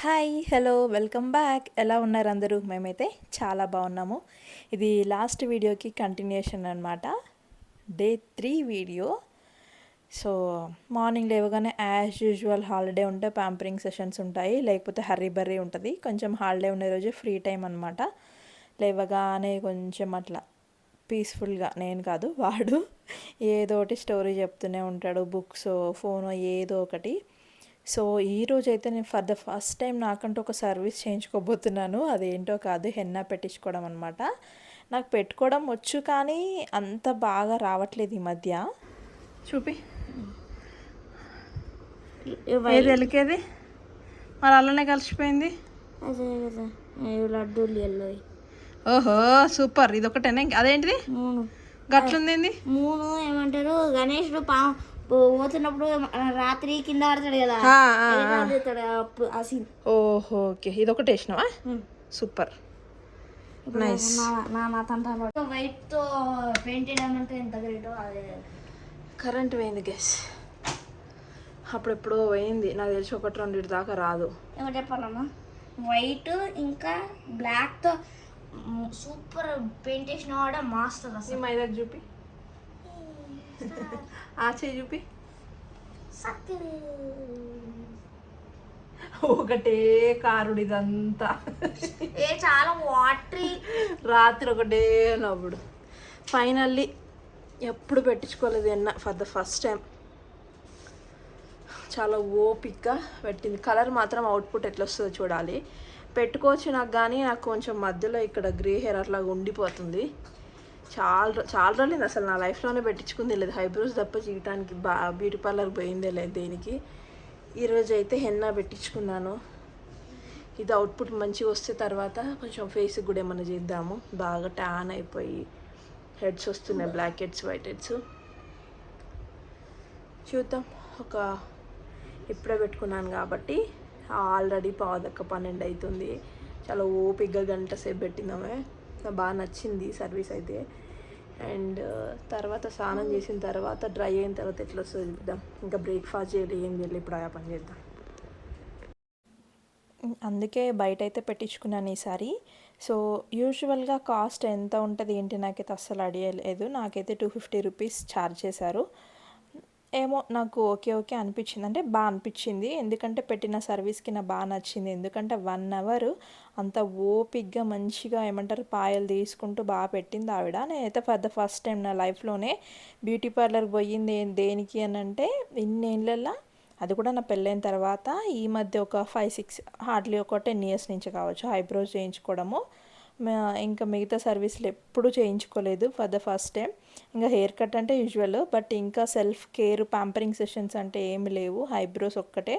Hi hello welcome back. ఎలా ఉన్నారు అందరూ? మేమైతే చాలా బాగున్నాము. ఇది లాస్ట్ వీడియోకి కంటిన్యూషన్ అనమాట. Day 3 video. సో మార్నింగ్ లేవగానే యాజ్ యూజువల్ హాలిడే ఉంటే ప్యాంపరింగ్ సెషన్స్ ఉంటాయి, లేకపోతే హర్రీ బర్రీ ఉంటుంది. కొంచెం హాలిడే ఉండే రోజు ఫ్రీ టైం అనమాట. లేవగానే కొంచెం అట్లా పీస్ఫుల్గా, నేను కాదు వాడు ఏదో ఒకటి స్టోరీ చెప్తూనే ఉంటాడు, బుక్స్, ఫోను, ఏదో ఒకటి. సో ఈరోజైతే నేను ఫర్ ద ఫస్ట్ టైం నాకంటూ ఒక సర్వీస్ చేయించుకోబోతున్నాను. అదేంటో కాదు, హెన్నా పెట్టించుకోవడం అనమాట. నాకు పెట్టుకోవడం వచ్చు, కానీ అంత బాగా రావట్లేదు ఈ మధ్య. చూపి ఏది ఎలికేది మరి అలానే కలిసిపోయింది. అదే కదా లడ్డూలు ఎల్లో. ఓహో సూపర్. ఇది ఒకటేనా? అదేంటిది మూడు గట్లుంది? మూడు ఏమంటారు, గణేశుడు పోతున్నప్పుడు రాత్రి కింద పడతాడు కదా, ఆ సీన్. ఓహో ఓకే, ఇది ఒకటి వేసినావా? Super nice. నా తంట వైట్ తో పెయింట్ వేయడం ఎంత గ్రేటో. అదే కరెంట్ పోయింది గెస్. అప్పుడెప్పుడో పోయింది, నాకు తెలిసి 1-2 దాకా రాదు. ఏమో చెప్పాలమ్మా, వైట్ ఇంకా బ్లాక్ తో సూపర్ పెయింట్ వేసిన వాడ మాస్టర్ నీ అసలు. మైదాకు చూపి, ఆచే చూపి. ఒకటే కారుడు ఇదంతా. చాలా వాటరీ. రాత్రి ఒకటే నవ్వుడు. ఫైనల్లీ ఎప్పుడు పెట్టించుకోలేదు ఎన్న, ఫర్ ద ఫస్ట్ టైం. చాలా ఓపిక్గా పెట్టింది. కలర్ మాత్రం అవుట్పుట్ ఎట్లా వస్తుందో చూడాలి. పెట్టుకోవచ్చు నాకు, కానీ నాకు కొంచెం మధ్యలో ఇక్కడ గ్రే హెయిర్ అట్లా ఉండిపోతుంది. చాలా రోజులు అసలు నా లైఫ్లోనే పెట్టించుకుంది లేదు. ఐబ్రోస్ తప్ప చేయటానికి బ్యూటీ పార్లర్ పోయిందే లేదు దేనికి. ఈరోజు అయితే హెన్నా పెట్టించుకున్నాను. ఇది అవుట్పుట్ మంచిగా వస్తే తర్వాత కొంచెం ఫేస్కి కూడా ఏమైనా చేద్దాము. బాగా ట్యాన్ అయిపోయి హెడ్స్ వస్తున్నాయి, బ్లాక్ హెడ్స్, వైట్ హెడ్స్. చూద్దాం. ఇప్పుడే పెట్టుకున్నాను కాబట్టి ఆల్రెడీ 11:12 అవుతుంది. చాలా ఓపిక్గా గంట సేపు పెట్టిందామే. నాకు బాగా నచ్చింది సర్వీస్ అయితే. అండ్ తర్వాత స్నానం చేసిన తర్వాత డ్రై అయిన తర్వాత ఎట్లా వస్తుందో చూద్దాం. ఇంకా బ్రేక్ఫాస్ట్ చేయాలి, ఏం చేయాలి, ఇప్పుడు ఆ పని చేద్దాం. అందుకే బయట అయితే పెట్టించుకున్నాను ఈసారి. సో యూజువల్గా కాస్ట్ ఎంత ఉంటుంది ఏంటి నాకైతే అస్సలు అడిగలేదు. నాకైతే 250 రూపీస్ ఛార్జ్ చేశారు. ఏమో నాకు ఓకే అనిపించింది, అంటే బాగా అనిపించింది. ఎందుకంటే పెట్టిన సర్వీస్కి నాకు బాగా నచ్చింది. ఎందుకంటే 1 అవర్ అంత ఓపిక్గా మంచిగా ఏమంటారు పాయలు తీసుకుంటూ బాగా పెట్టింది ఆవిడ. నేనైతే ఫర్ ద ఫస్ట్ టైం నా లైఫ్లోనే బ్యూటీ పార్లర్కి పోయింది దేనికి అని అంటే, ఇన్నేళ్ళల్లో, అది కూడా నా పెళ్ళైన తర్వాత ఈ మధ్య ఒక 5-6 హార్డ్లీ ఒక 10 ఇయర్స్ నుంచి కావచ్చు ఐబ్రోస్ చేయించుకోవడము. ఇంకా మిగతా సర్వీసులు ఎప్పుడూ చేయించుకోలేదు, ఫర్ ద ఫస్ట్ టైం. ఇంకా హెయిర్ కట్ అంటే యూజువల్, బట్ ఇంకా సెల్ఫ్ కేర్ ప్యాంపరింగ్ సెషన్స్ అంటే ఏమి లేవు. ఐబ్రోస్ ఒక్కటే,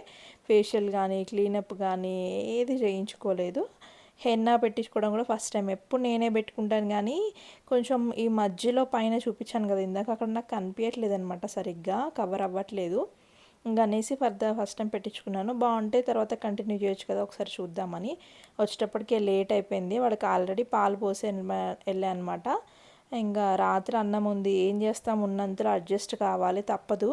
ఫేషియల్ కానీ క్లీనప్ కానీ ఏది చేయించుకోలేదు. హెన్నా పెట్టించుకోవడం కూడా ఫస్ట్ టైం. ఎప్పుడు నేనే పెట్టుకుంటాను, కానీ కొంచెం ఈ మధ్యలో పైన చూపించాను కదా ఇందాక, అక్కడ నాకు కనిపించట్లేదు అనమాట, సరిగ్గా కవర్ అవ్వట్లేదు. ఇంకా అనేసి ఫస్ట్ టైం పెట్టించుకున్నాను. బాగుంటే తర్వాత కంటిన్యూ చేయొచ్చు కదా, ఒకసారి చూద్దామని. వచ్చేటప్పటికే లేట్ అయిపోయింది. వాడికి ఆల్రెడీ పాలు పోసి వెళ్ళా అనమాట. ఇంకా రాత్రి అన్నం ఉంది, ఏం చేస్తాం, ఉన్నంతలో అడ్జస్ట్ కావాలి, తప్పదు.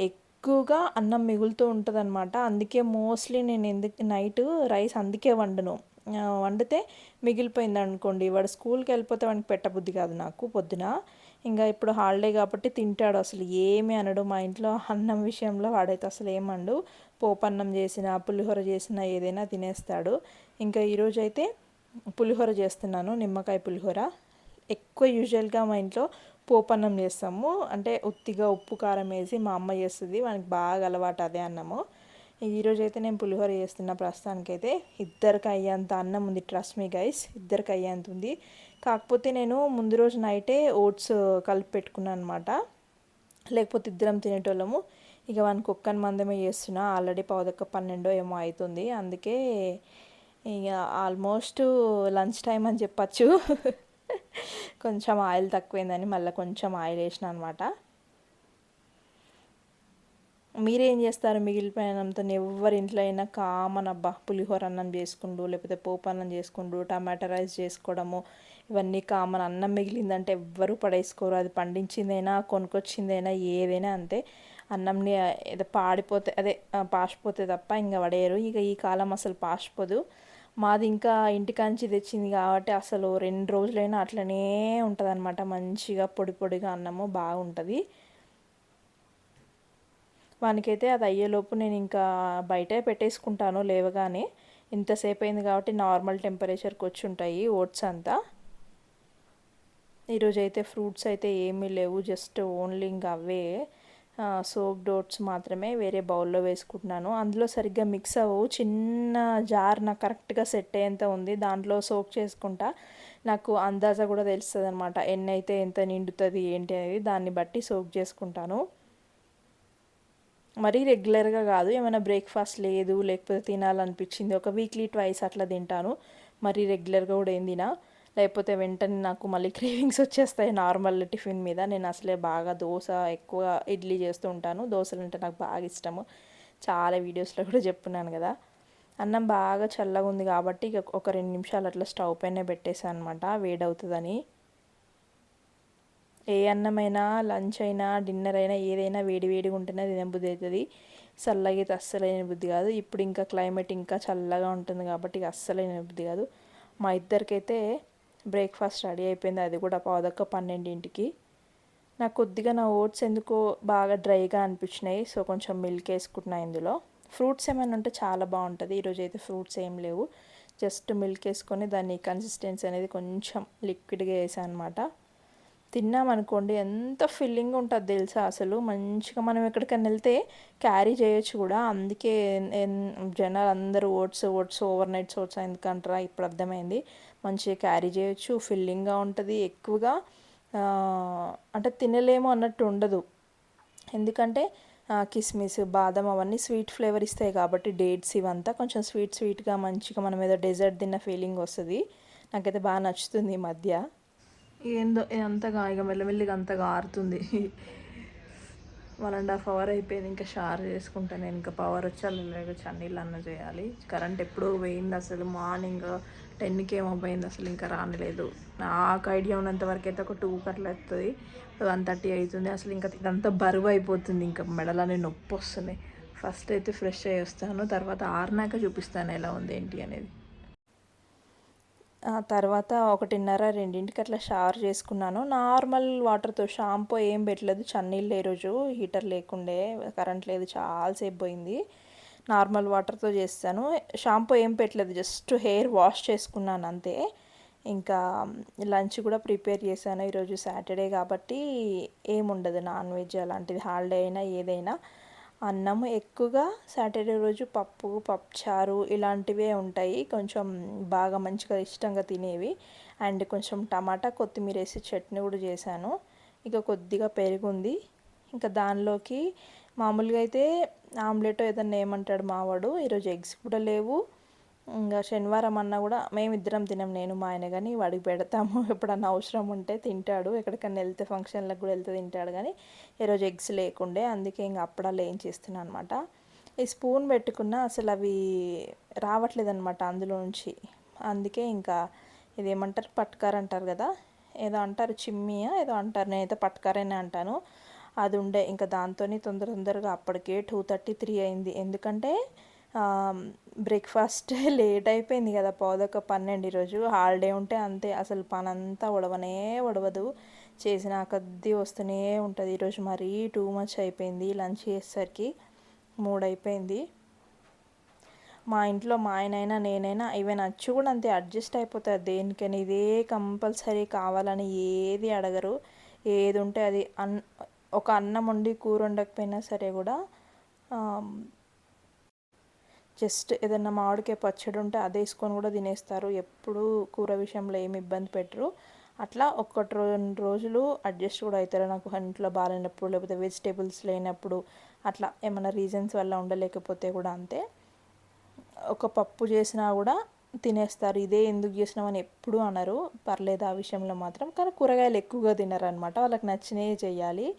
ఎక్కువగా అన్నం మిగులుతూ ఉంటుంది అనమాట. అందుకే మోస్ట్లీ నేను నైట్ రైస్ అందుకే వండితే మిగిలిపోయింది అనుకోండి, వాడు స్కూల్కి వెళ్ళిపోతే వాడికి పెట్టబుద్ధి కాదు నాకు పొద్దున. ఇంకా ఇప్పుడు హాలిడే కాబట్టి తింటాడు, అసలు ఏమీ అనడు. మా ఇంట్లో అన్నం విషయంలో వాడైతే అసలు ఏమండు. పోపన్నం చేసిన, పులిహోర చేసిన ఏదైనా తినేస్తాడు. ఇంకా ఈరోజు అయితే పులిహోర చేస్తున్నాను, నిమ్మకాయ పులిహోర. ఎక్కువ యూజువల్గా మా ఇంట్లో పోపన్నం చేస్తాము, అంటే ఉత్తిగా ఉప్పు కారం వేసి మా అమ్మ చేస్తుంది, వానికి బాగా అలవాటు అదే అన్నము. ఈరోజు అయితే నేను పులిహోర చేస్తున్నా. ప్రస్తుతానికైతే ఇద్దరికి అయ్యేంత అన్నం ఉంది, ట్రస్ట్ మీ గైస్, ఇద్దరికి అయ్యేంత ఉంది. కాకపోతే నేను ముందు రోజు నైటే ఓట్స్ కలిపి పెట్టుకున్నాను అనమాట, లేకపోతే ఇద్దరం తినేటోళ్ళము. ఇక వానికి ఒక్కని మందమే చేస్తున్నా, ఆల్రెడీ 11:12 ఏమో అవుతుంది. అందుకే ఇక ఆల్మోస్ట్ లంచ్ టైం అని చెప్పచ్చు. కొంచెం ఆయిల్ తక్కువైందని మళ్ళీ కొంచెం ఆయిల్ వేసిన అనమాట. మీరేం చేస్తారు మిగిలిపోయినంత? ఎవరి ఇంట్లో అయినా కామన్ అబ్బా, పులిహోర అన్నం చేసుకుంటూ, లేకపోతే పోపు అన్నం చేసుకుంటూ, టమాటా రైస్ చేసుకోవడము, ఇవన్నీ కామన్. అన్నం మిగిలిందంటే ఎవ్వరూ పడేసుకోరు, అది పండించిందైనా కొనుక్కొచ్చిందైనా ఏదైనా అంతే. అన్నంని ఏదో పాడిపోతే అదే పాసిపోతే తప్ప ఇంకా పడేయరు. ఇక ఈ కాలం అసలు పాసిపోదు. మాది ఇంకా ఇంటికాంచి తెచ్చింది కాబట్టి అసలు 2 రోజులైనా అట్లనే ఉంటుందన్నమాట. మంచిగా పొడి పొడిగా అన్నము బాగుంటుంది. వానికైతే అది అయ్యేలోపు నేను ఇంకా బయటే పెట్టేసుకుంటాను లేవగానే. ఇంతసేపు అయింది కాబట్టి నార్మల్ టెంపరేచర్కి వచ్చి ఉంటాయి ఓట్స్ అంతా. ఈరోజు అయితే ఫ్రూట్స్ అయితే ఏమీ లేవు, జస్ట్ ఓన్లీ ఇంకా అవే సోక్డ్ ఓట్స్ మాత్రమే వేరే బౌల్లో వేసుకుంటున్నాను. అందులో సరిగ్గా మిక్స్ అవ్వవు, చిన్న జార్ నాకు కరెక్ట్గా సెట్ అయ్యేంత ఉంది, దాంట్లో సోక్ చేసుకుంటా. నాకు అందాజా కూడా తెలుస్తుంది అనమాట, ఎన్ని అయితే ఎంత నిండుతుంది ఏంటి అనేది, దాన్ని బట్టి సోక్ చేసుకుంటాను. మరీ రెగ్యులర్గా కాదు, ఏమైనా బ్రేక్ఫాస్ట్ లేదు లేకపోతే తినాలనిపించింది ఒక వీక్లీ ట్వైస్ అట్లా తింటాను. మరీ రెగ్యులర్గా కూడా ఏం తినా, లేకపోతే వెంటనే నాకు మళ్ళీ క్రేవింగ్స్ వచ్చేస్తాయి నార్మల్ టిఫిన్ మీద. నేను అసలే బాగా దోశ ఎక్కువ ఇడ్లీ చేస్తూ ఉంటాను, దోశలు అంటే నాకు బాగా ఇష్టము, చాలా వీడియోస్లో కూడా చెప్పున్నాను కదా. అన్నం బాగా చల్లగా ఉంది కాబట్టి ఇక ఒక 2 నిమిషాలు అట్లా స్టవ్ పైన పెట్టేసాను అనమాట, వేడవుతుందని. ఏ అన్నమైనా లంచ్ అయినా డిన్నర్ అయినా ఏదైనా వేడి వేడిగా ఉంటేనే తినబుద్ధి అవుతుంది. చల్లగా అయితే అస్సలు తినబుద్ధి కాదు. ఇప్పుడు ఇంకా క్లైమేట్ ఇంకా చల్లగా ఉంటుంది కాబట్టి ఇక అస్సలు తినబుద్ధి కాదు. మా ఇద్దరికైతే బ్రేక్ఫాస్ట్ రెడీ అయిపోయింది, అది కూడా 11:12కి. నాకు కొద్దిగా నా ఓట్స్ ఎందుకో బాగా డ్రైగా అనిపించినాయి, సో కొంచెం మిల్క్ వేసుకుంటున్నా ఇందులో. ఫ్రూట్స్ ఏమైనా ఉంటే చాలా బాగుంటుంది. ఈరోజు అయితే ఫ్రూట్స్ ఏం లేవు, జస్ట్ మిల్క్ వేసుకొని దాన్ని కన్సిస్టెన్సీ అనేది కొంచెం లిక్విడ్గా వేసాను అనమాట. తిన్నామనుకోండి ఎంత ఫిల్లింగ్ ఉంటుంది తెలుసా అసలు. మంచిగా మనం ఎక్కడికైనా వెళ్తే క్యారీ చేయొచ్చు కూడా. అందుకే జనాలు అందరూ oats oats over nights oats ఎందుకంటారా, ఇప్పుడు అర్థమైంది. మంచిగా క్యారీ చేయొచ్చు, ఫిల్లింగ్గా ఉంటుంది. ఎక్కువగా అంటే తినలేము అన్నట్టు ఉండదు, ఎందుకంటే కిస్మిస్ బాదం అవన్నీ స్వీట్ ఫ్లేవర్ ఇస్తాయి కాబట్టి, డేట్స్ ఇవంతా కొంచెం స్వీట్ స్వీట్గా మంచిగా మనం ఏదో డెజర్ట్ తిన్న ఫీలింగ్ వస్తుంది. నాకైతే బాగా నచ్చుతుంది ఈ మధ్య. ఏందో అంతగా ఇక మెల్లమెల్లిగా అంతగా ఆరుతుంది. 1.5 hour అయిపోయింది, ఇంకా షార్ చేసుకుంటాను నేను. ఇంకా పవర్ వచ్చి చన్నీళ్ళు అన్న చేయాలి. కరెంట్ ఎప్పుడో పోయింది అసలు, మార్నింగ్ 10కి ఏమో పోయింది, అసలు ఇంకా రానిలేదు. నాకు ఐడియా ఉన్నంత వరకు అయితే ఒక 2 అట్లా వస్తుంది, 1:30 అవుతుంది. అసలు ఇంకా ఇదంతా బరువు అయిపోతుంది, ఇంకా మెడలని నొప్పి వస్తుంది. ఫస్ట్ అయితే ఫ్రెష్ అయ్యి వస్తాను, తర్వాత ఆరినాక చూపిస్తాను ఎలా ఉంది ఏంటి అనేది. తర్వాత 1:30-2కి అట్లా షవర్ చేసుకున్నాను నార్మల్ వాటర్తో. షాంపూ ఏం పెట్టలేదు, చన్నీళ్ళు ఈరోజు హీటర్ లేకుండే, కరెంట్ లేదు, చాలాసేపు పోయింది. నార్మల్ వాటర్తో చేస్తాను, షాంపూ ఏం పెట్టలేదు, జస్ట్ హెయిర్ వాష్ చేసుకున్నాను అంతే. ఇంకా లంచ్ కూడా ప్రిపేర్ చేశాను. ఈరోజు సాటర్డే కాబట్టి ఏముండదు నాన్ వెజ్ అలాంటిది, హాలిడే అయినా ఏదైనా. అన్నము ఎక్కువగా సాటర్డే రోజు పప్పుచారు ఇలాంటివే ఉంటాయి, కొంచెం బాగా మంచిగా ఇష్టంగా తినేవి. అండ్ కొంచెం టమాటా కొత్తిమీర వేసి చట్నీ కూడా చేశాను. ఇక కొద్దిగా పెరుగుంది, ఇంకా దానిలోకి మామూలుగా అయితే ఆమ్లెట్ ఏదన్నా ఏమంటాడు మావాడు. ఈరోజు ఎగ్స్ కూడా లేవు. ఇంకా శనివారం అన్నా కూడా మేమిద్దరం తినం, నేను మా ఆయన, కానీ వాడికి పెడతాము ఎప్పుడన్నా అవసరం ఉంటే తింటాడు. ఎక్కడికన్నా వెళ్తే ఫంక్షన్లకు కూడా వెళ్తే తింటాడు. కానీ ఈరోజు ఎగ్స్ లేకుండే, అందుకే ఇంకా అప్పడాలు ఏం చేస్తున్నాను అనమాట. ఈ స్పూన్ పెట్టుకున్నా అసలు అవి రావట్లేదు అనమాట అందులో నుంచి. అందుకే ఇంకా ఇదేమంటారు పట్కార అంటారు కదా, ఏదో అంటారు చిమ్మియా ఏదో అంటారు, నేనైతే పట్కారనే అంటాను. అది ఉండే ఇంకా దాంతో తొందరగా అప్పటికే 2:33 అయింది. ఎందుకంటే బ్రేక్ఫాస్ట్ లేట్ అయిపోయింది కదా, 11:12. ఈరోజు హాలిడే ఉంటే అంతే, అసలు పని అంతా ఒడవదు, చేసిన కొద్దీ వస్తూనే ఉంటుంది. ఈరోజు మరీ టూ మచ్ అయిపోయింది, లంచ్ చేసేసరికి 3 అయిపోయింది. మా ఇంట్లో మా ఆయనైనా నేనైనా ఈవెన్ అచ్చు కూడా అంతే, అడ్జస్ట్ అయిపోతారు దేనికైనా. ఇదే కంపల్సరీ కావాలని ఏది అడగరు, ఏది ఉంటే అది. ఒక అన్నం వండి కూర వండకపోయినా సరే కూడా జస్ట్ ఏదన్నా మామిడికాయ పచ్చడి ఉంటే అది వేసుకొని కూడా తినేస్తారు. ఎప్పుడు కూర విషయంలో ఏమి ఇబ్బంది పెట్టరు. అట్లా 1-2 రోజులు అడ్జస్ట్ కూడా అవుతారు. నాకు ఇంట్లో బాగాలేనప్పుడు లేకపోతే వెజిటేబుల్స్ లేనప్పుడు అట్లా ఏమైనా రీజన్స్ వల్ల ఉండలేకపోతే కూడా అంతే, ఒక పప్పు చేసినా కూడా తినేస్తారు. ఇదే ఎందుకు చేసినామని ఎప్పుడూ అనరు, పర్లేదు ఆ విషయంలో మాత్రం. కానీ కూరగాయలు ఎక్కువగా తినరు అనమాట, వాళ్ళకి నచ్చినవి చేయాలి.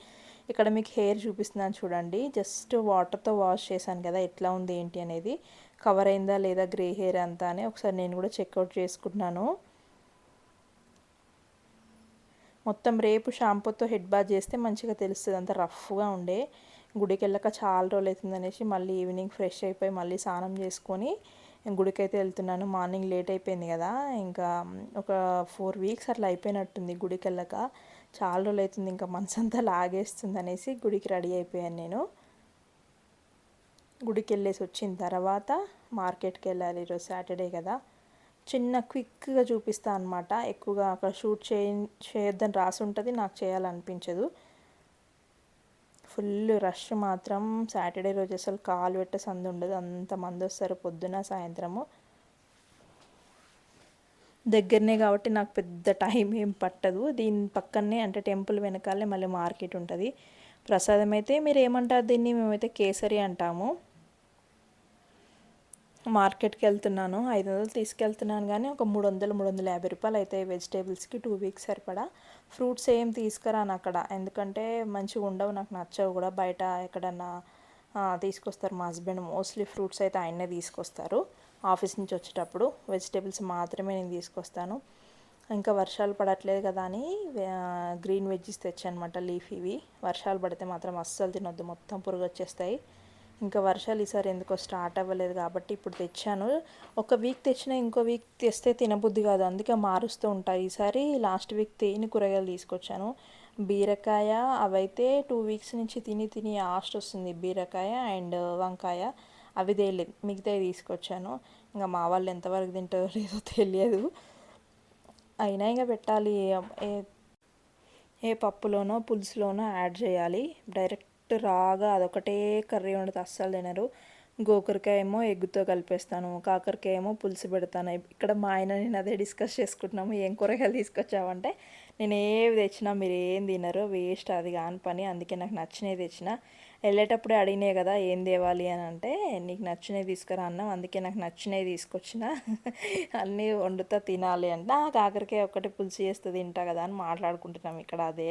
ఇక్కడ మీకు హెయిర్ చూపిస్తున్నాను చూడండి, జస్ట్ వాటర్తో వాష్ చేశాను కదా, ఎట్లా ఉంది ఏంటి అనేది, కవర్ అయిందా లేదా గ్రే హెయిర్ అంతా అని ఒకసారి నేను కూడా చెక్అవుట్ చేసుకుంటున్నాను. మొత్తం రేపు షాంపూతో హెడ్ బాత్ చేస్తే మంచిగా తెలుస్తుంది, అంత రఫ్గా ఉండే. గుడికి వెళ్ళక చాలా రోజులు అవుతుంది అనేసి మళ్ళీ ఈవినింగ్ ఫ్రెష్ అయిపోయి మళ్ళీ స్నానం చేసుకొని గుడికి అయితే వెళ్తున్నాను. మార్నింగ్ లేట్ అయిపోయింది కదా, ఇంకా ఒక 4 వీక్స్ అట్లా అయిపోయినట్టుంది గుడికి వెళ్ళక. చాలా రోజులు అవుతుంది, ఇంకా మనసంతా లాగేస్తుంది అనేసి గుడికి రెడీ అయిపోయాను నేను. గుడికి వెళ్ళేసి వచ్చిన తర్వాత మార్కెట్కి వెళ్ళాలి, ఈరోజు సాటర్డే కదా. చిన్న క్విక్గా చూపిస్తా అనమాట, ఎక్కువగా అక్కడ షూట్ చేయొద్దని రాసి ఉంటుంది, నాకు చేయాలనిపించదు. ఫుల్ రష్ మాత్రం సాటర్డే రోజు అసలు కాలు పెట్టే సందు ఉండదు, అంతమంది వస్తారు పొద్దున సాయంత్రము. దగ్గరనే కాబట్టి నాకు పెద్ద టైం ఏం పట్టదు. దీని పక్కనే అంటే టెంపుల్ వెనకాలే మళ్ళీ మార్కెట్ ఉంటుంది. ప్రసాదం అయితే మీరు ఏమంటారు దీన్ని, మేమైతే కేసరి అంటాము. మార్కెట్కి వెళ్తున్నాను, 500 తీసుకెళ్తున్నాను కానీ ఒక 300-350 రూపాయలు అయితే వెజిటేబుల్స్కి 2 వీక్స్ సరిపడా. ఫ్రూట్స్ ఏం తీసుకురాను అక్కడ, ఎందుకంటే మంచిగా ఉండవు, నాకు నచ్చవు కూడా. బయట ఎక్కడన్నా తీసుకొస్తారు మా హస్బెండ్, మోస్ట్లీ ఫ్రూట్స్ అయితే ఆయనే తీసుకొస్తారు ఆఫీస్ నుంచి వచ్చేటప్పుడు. వెజిటేబుల్స్ మాత్రమే నేను తీసుకొస్తాను. ఇంకా వర్షాలు పడట్లేదు కదా అని గ్రీన్ వెజ్జెస్ తెచ్చానమాట, లీఫీవి. వర్షాలు పడితే మాత్రం అస్సలు తినొద్దు, మొత్తం పురుగు వచ్చేస్తాయి. ఇంకా వర్షాలు ఈసారి ఎందుకో స్టార్ట్ అవ్వలేదు కాబట్టి ఇప్పుడు తెచ్చాను. ఒక వీక్ తెచ్చినా ఇంకో వీక్ తెస్తే తినబుద్ధి కాదు, అందుకే మారుస్తూ ఉంటాయి. ఈసారి లాస్ట్ వీక్ తేని కూరగాయలు తీసుకొచ్చాను. బీరకాయ అవైతే 2 వీక్స్ నుంచి తిని తిని ఆస్ట్ వస్తుంది. బీరకాయ అండ్ వంకాయ అవి తేలేదు, మిగతావి తీసుకొచ్చాను. ఇంకా మా వాళ్ళు ఎంతవరకు తింటారో లేదో తెలియదు, అయినా ఇంకా పెట్టాలి. ఏ ఏ పప్పులోనో పులుసులోనో యాడ్ చేయాలి. డైరెక్ట్ రాగా అదొకటే కర్రీ వండితే అస్సలు తినరు. గోకరకాయ ఏమో ఎగ్గుతో కలిపేస్తాను, కాకరకాయ ఏమో పులుసు పెడతాను. ఇక్కడ మా ఆయన నేను అదే డిస్కస్ చేసుకుంటున్నాము, ఏం కూరగాయలు తీసుకొచ్చామంటే నేను ఏవి తెచ్చినా మీరు ఏం తినరు, వేస్ట్, అది కాని పని, అందుకే నాకు నచ్చినవి తెచ్చిన. వెళ్ళేటప్పుడే అడిగినాయి కదా ఏం తేవాలి అని అంటే, నీకు నచ్చినవి తీసుకురా అన్నాం, అందుకే నాకు నచ్చినవి తీసుకొచ్చిన. అన్నీ వండుతా తినాలి అంటే కాకరకాయ ఒక్కటి పులుసు చేస్తే తింటా కదా అని మాట్లాడుకుంటున్నాం ఇక్కడ. అదే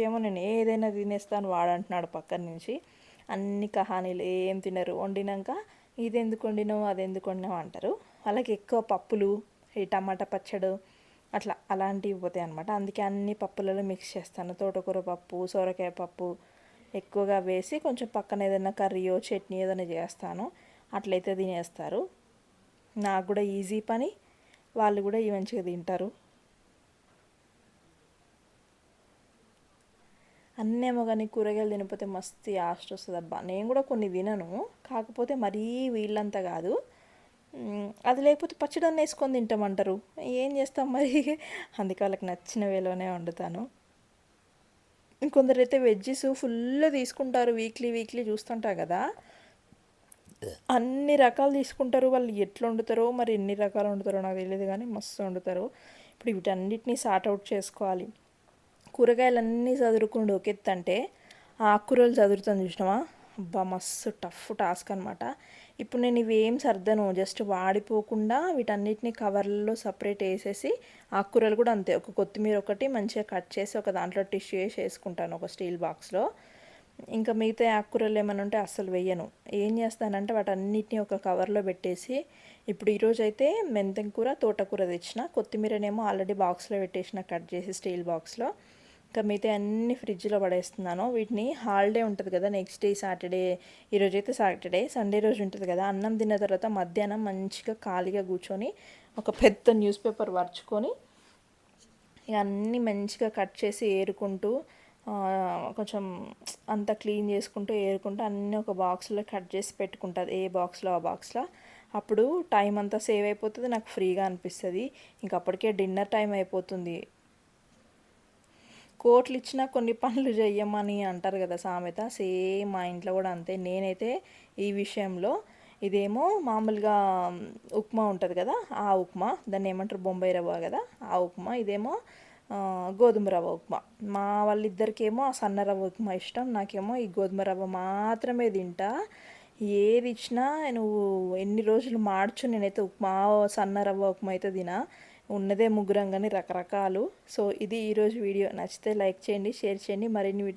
ఏమో నేను ఏదైనా తినేస్తాను వాడంటున్నాడు పక్కన నుంచి. అన్ని కహానీలు, ఏం తినరు. వండినాక ఇది ఎందుకు వండినావు అది ఎందుకు వండినావు అంటారు. వాళ్ళకి ఎక్కువ పప్పులు, ఈ టమాటా పచ్చడి అట్లా అలాంటివి పోతాయి అనమాట. అందుకే అన్ని పప్పులలో మిక్స్ చేస్తాను. తోటకూర పప్పు, సొరకాయ పప్పు ఎక్కువగా వేసి కొంచెం పక్కన ఏదైనా కర్రీయో చట్నీ ఏదైనా చేస్తాను, అట్లయితే తినేస్తారు. నాకు కూడా ఈజీ పని, వాళ్ళు కూడా ఈ మంచిగా తింటారు. అన్నేమో కానీ కూరగాయలు తినకపోతే మస్తు యాస్ట్ వస్తుంది అబ్బా. నేను కూడా కొన్ని తినను, కాకపోతే మరీ వీళ్ళంతా కాదు. అది లేకపోతే పచ్చడి అన్న వేసుకొని తింటామంటారు, ఏం చేస్తాం మరి. అందుకే వాళ్ళకి నచ్చిన వేలోనే వండుతాను. ఇంకొందరైతే వెజ్జెస్ ఫుల్ తీసుకుంటారు, వీక్లీ వీక్లీ చూస్తుంటా కదా, అన్ని రకాలు తీసుకుంటారు. వాళ్ళు ఎట్లా వండుతారో మరి, ఎన్ని రకాలు వండుతారో నాకు తెలియదు కానీ మస్తు వండుతారు. ఇప్పుడు వీటన్నిటిని సార్ట్ అవుట్ చేసుకోవాలి. కూరగాయలన్నీ చదురుకుండా ఒక ఎత్తు అంటే ఆకుకూరలు చదురుతాను చూసినావా, అబ్బా మస్తు టఫ్ టాస్క్ అనమాట. ఇప్పుడు నేను ఇవి ఏం సర్దను, జస్ట్ వాడిపోకుండా వీటన్నిటిని కవర్లలో సపరేట్ వేసేసి, ఆకుకూరలు కూడా అంతే, ఒక కొత్తిమీర ఒకటి మంచిగా కట్ చేసి ఒక దాంట్లో టిష్యూ వేసి వేసుకుంటాను ఒక స్టీల్ బాక్స్లో. ఇంకా మిగతా ఆకుకూరలు ఏమైనా ఉంటే అస్సలు వేయను. ఏం చేస్తానంటే వాటన్నిటిని ఒక కవర్లో పెట్టేసి, ఇప్పుడు ఈరోజు అయితే మెంతం కూర, తోటకూర తెచ్చిన, కొత్తిమీరనేమో ఆల్రెడీ బాక్స్లో పెట్టేసిన కట్ చేసి స్టీల్ బాక్స్లో. ఇంకా మిగతా అన్ని ఫ్రిడ్జ్లో పడేస్తున్నాను. వీటిని హాలిడే ఉంటుంది కదా, నెక్స్ట్ డే సాటర్డే, ఈరోజు అయితే సాటర్డే, సండే రోజు ఉంటుంది కదా, అన్నం తిన్న తర్వాత మధ్యాహ్నం మంచిగా ఖాళీగా కూర్చొని ఒక పెద్ద న్యూస్ పేపర్ పరుచుకొని ఇక అన్నీ మంచిగా కట్ చేసి ఏరుకుంటూ కొంచెం అంతా క్లీన్ చేసుకుంటూ ఏరుకుంటూ అన్నీ ఒక బాక్స్లో కట్ చేసి పెట్టుకుంటుంది, ఏ బాక్స్లో ఆ బాక్స్లో. అప్పుడు టైం అంతా సేవ్ అయిపోతుంది, నాకు ఫ్రీగా అనిపిస్తుంది. ఇంక అప్పటికే డిన్నర్ టైం అయిపోతుంది. కోట్లు ఇచ్చినా కొన్ని పనులు చెయ్యమని అంటారు కదా సామెత, సేమ్ మా ఇంట్లో కూడా అంతే. నేనైతే ఈ విషయంలో ఇదేమో మామూలుగా ఉప్మా ఉంటుంది కదా, ఆ ఉప్మా, దాన్ని ఏమంటారు బొంబాయి రవ్వ కదా, ఆ ఉప్మా. ఇదేమో గోధుమ రవ్వ ఉప్మా. మా వాళ్ళిద్దరికేమో ఆ సన్న రవ్వ ఉప్మా ఇష్టం, నాకేమో ఈ గోధుమ రవ్వ మాత్రమే తింటా. ఏది ఇచ్చినా నువ్వు ఎన్ని రోజులు మార్చు, నేనైతే ఉప్మా సన్న రవ్వ ఉప్మా అయితే తినా. ఉన్నదే ముగ్గురం కానీ రకరకాలు. సో ఇది ఈరోజు వీడియో, నచ్చితే లైక్ చేయండి, షేర్ చేయండి. మరిన్ని వీడియో